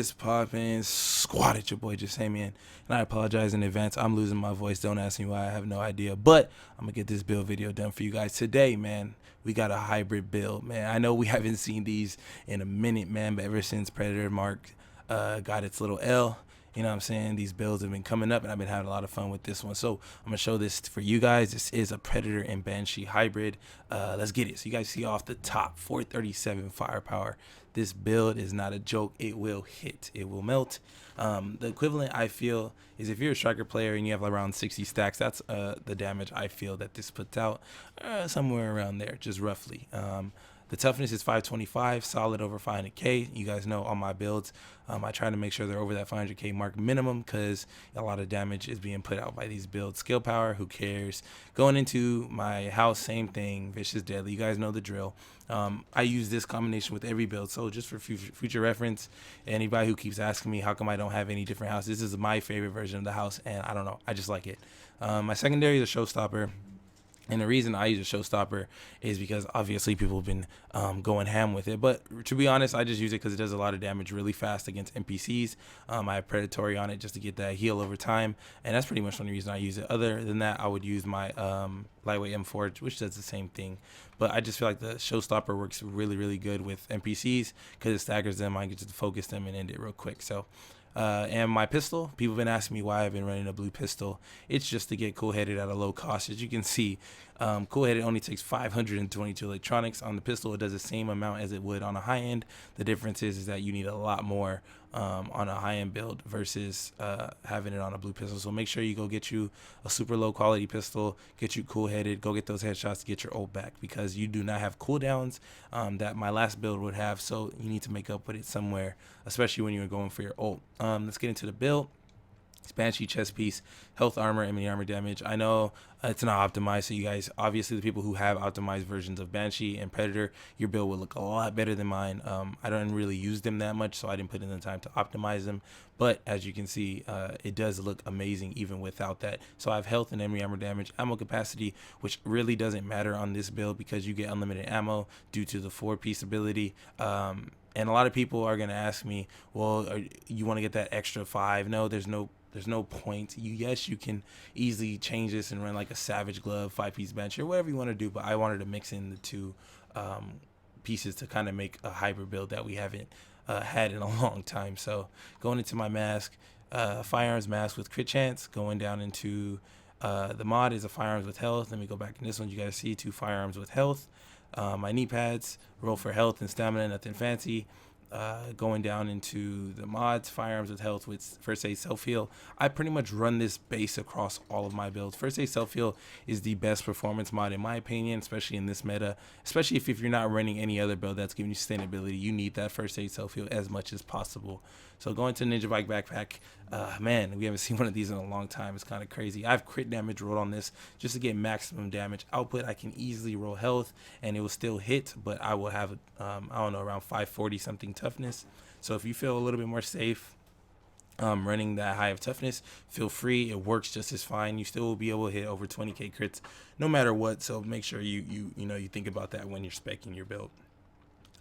is poppin'? Squad, it's your boy Jesimein, and I apologize in advance. I'm losing my voice. Don't ask me why. I have no idea. But I'm gonna get this build video done for you guys today, man. We got a hybrid build, man. I know we haven't seen these in a minute, man, but ever since Predator Mark got its little L, you know what I'm saying, these builds have been coming up, and I've been having a lot of fun with this one. So I'm gonna show this for you guys. This is a Predator and Banshee hybrid. Let's get it. So you guys see off the top, 437 firepower. This build is not a joke. It will hit. It will melt. The equivalent, I feel, is if you're a striker player and you have around 60 stacks, that's the damage I feel that this puts out, somewhere around there, just roughly. The toughness is 525, solid over 500k. You guys know on my builds, I try to make sure they're over that 500k mark minimum because a lot of damage is being put out by these builds. Skill power, who cares? Going into my house, same thing. Vicious, deadly. You guys know the drill. I use this combination with every build. So just for future reference, anybody who keeps asking me how come I don't have any different houses, this is my favorite version of the house, and I don't know. I just like it. My secondary is a showstopper. And the reason I use a showstopper is because obviously people have been going ham with it. But to be honest, I just use it because it does a lot of damage really fast against NPCs. I have Predatory on it just to get that heal over time. And that's pretty much the only reason I use it. Other than that, I would use my lightweight M4, which does the same thing. But I just feel like the showstopper works really, really good with NPCs because it staggers them. I can just focus them and end it real quick. So. And my pistol, people have been asking me why I've been running a blue pistol. It's just to get cool-headed at a low cost. As you can see, cool-headed only takes 522 electronics. On the pistol, it does the same amount as it would on a high-end. The difference is that you need a lot more on a high-end build versus having it on a blue pistol. So make sure you go get you a super low-quality pistol, get you cool-headed, go get those headshots to get your ult back because you do not have cooldowns that my last build would have. So you need to make up with it somewhere, especially when you're going for your ult. Let's get into the build. It's Banshee chest piece, health armor, and mini armor damage. I know it's not optimized, so you guys, obviously the people who have optimized versions of Banshee and Predator, your build will look a lot better than mine. I don't really use them that much, so I didn't put in the time to optimize them. But as you can see, it does look amazing even without that. So I have health and mini armor damage, ammo capacity, which really doesn't matter on this build because you get unlimited ammo due to the 4-piece ability. And a lot of people are going to ask me, well, you want to get that extra 5? No, there's no point. Yes, you can easily change this and run like a Savage Glove, 5-piece bench, or whatever you want to do. But I wanted to mix in the two pieces to kind of make a hybrid build that we haven't had in a long time. So going into my mask, firearms mask with crit chance. Going down into the mod is a firearms with health. Let me go back in this one. You guys see 2 firearms with health. My knee pads, roll for health and stamina, nothing fancy. Going down into the mods, firearms with health with first aid self-heal. I pretty much run this base across all of my builds. First aid self-heal is the best performance mod in my opinion, especially in this meta, especially if you're not running any other build that's giving you sustainability. You need that first aid self-heal as much as possible. So going to Ninjabike backpack, man, we haven't seen one of these in a long time. It's kind of crazy. I have crit damage rolled on this just to get maximum damage output. I can easily roll health and it will still hit, but I will have, I don't know, around 540 something toughness. So if you feel a little bit more safe running that high of toughness, feel free. It works just as fine. You still will be able to hit over 20k crits no matter what. So make sure you think about that when you're speccing your build.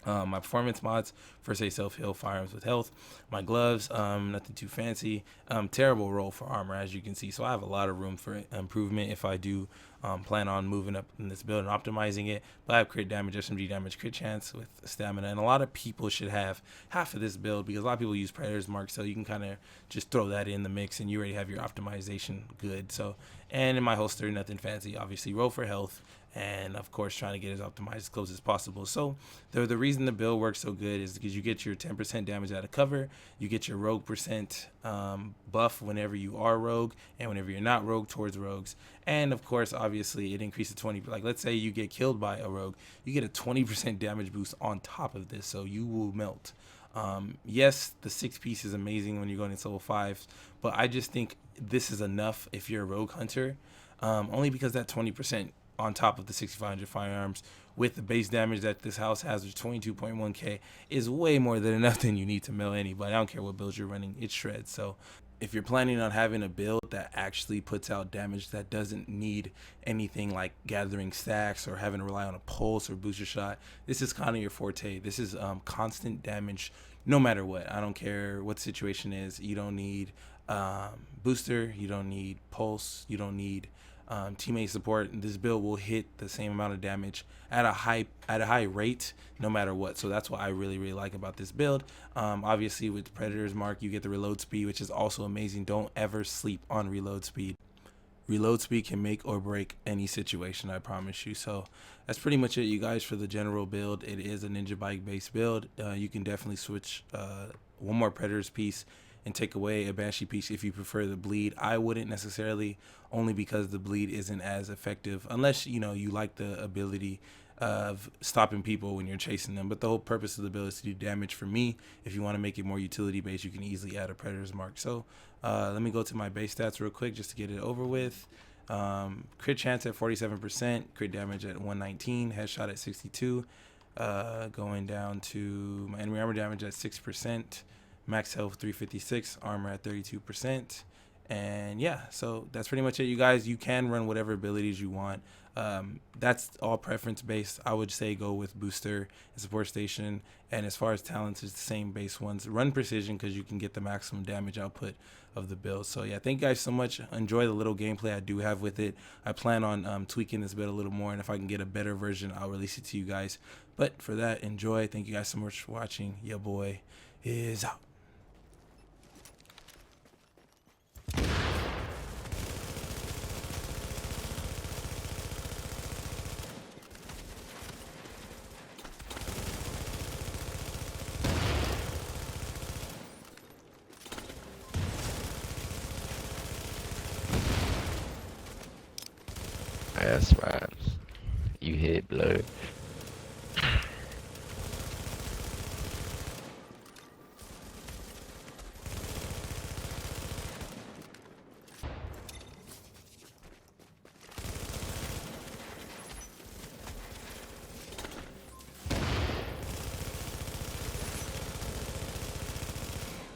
My performance mods, first aid self-heal, firearms with health. My gloves, nothing too fancy. Terrible roll for armor, as you can see. So I have a lot of room for improvement if I do plan on moving up in this build and optimizing it. But I have crit damage, SMG damage, crit chance with stamina. And a lot of people should have half of this build because a lot of people use Predator's Mark. So you can kind of just throw that in the mix and you already have your optimization good. So, and in my holster, nothing fancy. Obviously, roll for health. And of course trying to get as optimized as close as possible. So the reason the build works so good is because you get your 10% damage out of cover, you get your rogue percent buff whenever you are rogue and whenever you're not rogue towards rogues, and of course obviously it increases 20. Like let's say you get killed by a rogue, you get a 20% damage boost on top of this, so you will melt. Yes, the 6-piece is amazing when you're going into level 5, but I just think this is enough if you're a rogue hunter, only because that 20% on top of the 6500 firearms with the base damage that this house has, which 22.1k, is way more than enough than you need to mill anybody. I don't care what builds you're running, it shreds. So if you're planning on having a build that actually puts out damage that doesn't need anything like gathering stacks or having to rely on a pulse or booster shot, this is kind of your forte. This is constant damage no matter what. I don't care what the situation is. You don't need booster, you don't need pulse, you don't need teammate support. This build will hit the same amount of damage at a high rate no matter what. So that's what I really like about this build. Obviously with Predator's Mark you get the reload speed, which is also amazing. Don't ever sleep on reload speed. Reload speed can make or break any situation, I promise you. So that's pretty much it, you guys, for the general build. It is a Ninjabike based build. You can definitely switch one more Predator's piece and take away a Banshee piece if you prefer the bleed. I wouldn't necessarily, only because the bleed isn't as effective unless you like the ability of stopping people when you're chasing them. But the whole purpose of the build is to do damage. For me, if you want to make it more utility based, you can easily add a Predator's Mark. So let me go to my base stats real quick just to get it over with. Crit chance at 47%, crit damage at 119, headshot at 62, going down to my enemy armor damage at 6%, max health 356, armor at 32%. And yeah, so that's pretty much it, you guys. You can run whatever abilities you want. That's all preference based. I would say go with booster and support station, and as far as talents, it's the same base ones. Run precision because you can get the maximum damage output of the build. So yeah, thank you guys so much. Enjoy the little gameplay I do have with it. I plan on tweaking this build a little more, and if I can get a better version, I'll release it to you guys. But for that, enjoy. Thank you guys so much for watching. Your boy is out. That's right. You hit blood.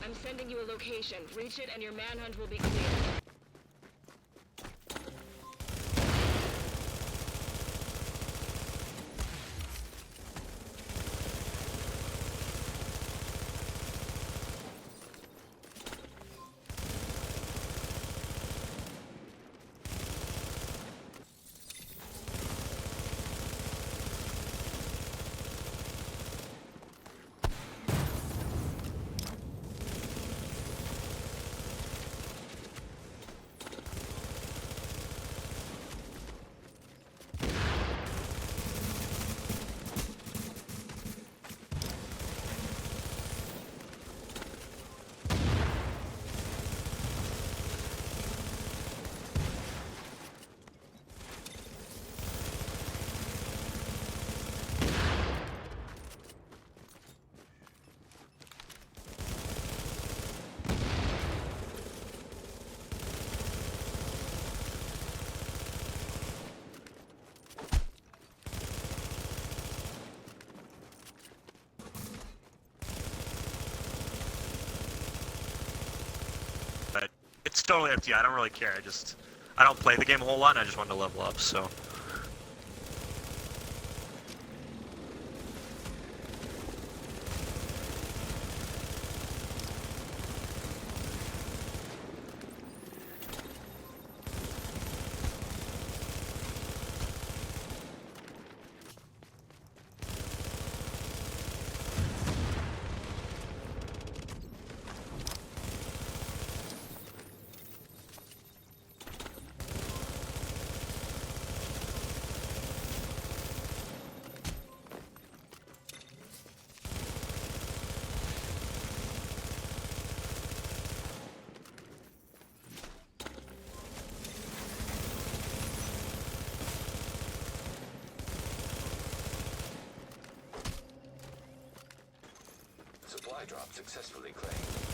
I'm sending you a location. Reach it and your manhunt will be clear. But it's totally up to you. I don't really care. I don't play the game a whole lot, and I just wanted to level up, so. Supply drop successfully claimed.